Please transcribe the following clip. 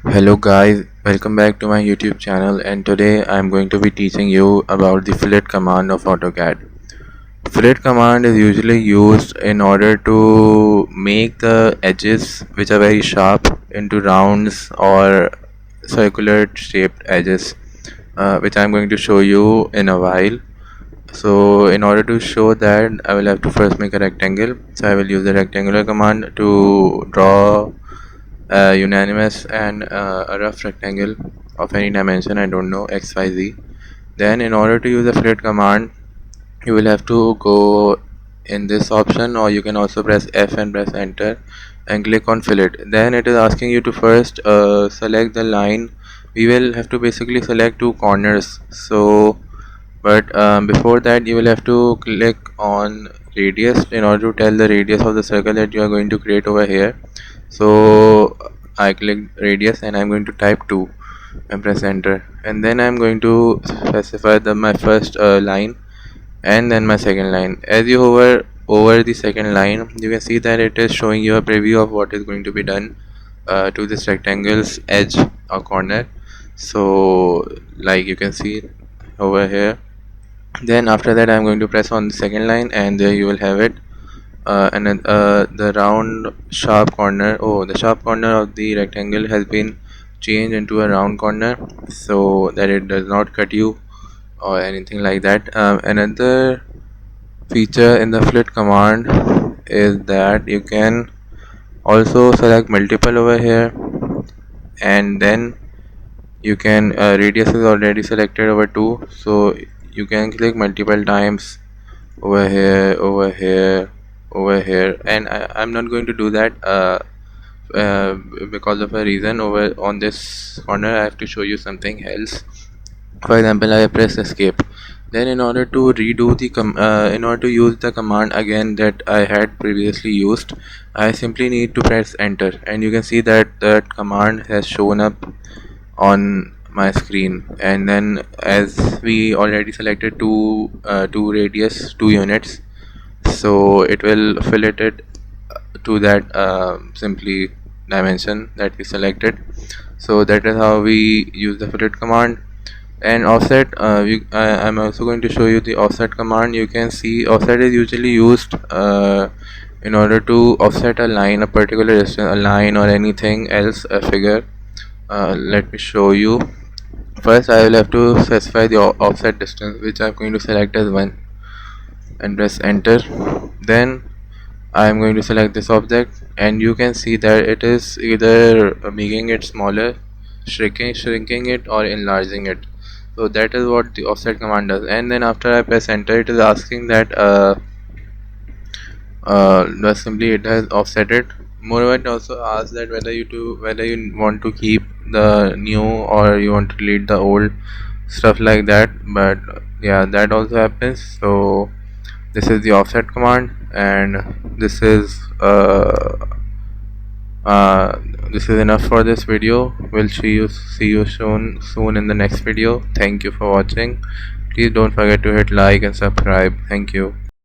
Hello guys, welcome back to my YouTube channel, and today I am going to be teaching you about the fillet command of AutoCAD. Fillet command is usually used in order to make the edges, which are very sharp, into rounds or circular shaped edges, which I am going to show you in a while. So in order to show that, I will have to first make a rectangle. So I will use the rectangular command to draw unanimous and a rough rectangle of any dimension, I don't know, XYZ. Then in order to use the fillet command, you will have to go in this option, or you can also press F and press enter and click on fillet. Then it is asking you to first select the line. We will have to basically select two corners, so but before that you will have to click on radius in order to tell the radius of the circle that you are going to create over here. So I click radius and I'm going to type 2 and press enter, and then I'm going to specify my first line and then my second line. As you hover over the second line, you can see that it is showing you a preview of what is going to be done to this rectangle's edge or corner. So like you can see over here, then after that I'm going to press on the second line, and there you will have it. And then the round sharp corner, the sharp corner of the rectangle has been changed into a round corner so that it does not cut you or anything like that. Another feature in the fillet command is that you can also select multiple over here, and then you can radius is already selected over 2, so you can click multiple times over here, over here, over here, and I'm not going to do that uh, because of a reason. Over on this corner I have to show you something else. For example, I press escape. Then in order to redo the in order to use the command again that I had previously used, I simply need to press enter, and you can see that that command has shown up on my screen. And then as we already selected two radius, 2 units, so it will fillet it to that simply dimension that we selected. So that is how we use the fillet command. And offset, I'm also going to show you the offset command. You can see offset is usually used in order to offset a line, a particular distance, a line or anything else, a figure. Let me show you. First I will have to specify the offset distance, which I'm going to select as 1 and press enter. Then I am going to select this object, and you can see that it is either making it smaller, shrinking it, or enlarging it. So that is what the offset command does. And then after I press enter, it is asking that just simply it has offset it. Moreover, it also asks that whether you want to keep the new or you want to delete the old, stuff like that. But yeah, that also happens. So this is the offset command, and this is enough for this video. We'll see you soon in the next video. Thank you for watching. Please don't forget to hit like and subscribe. Thank you.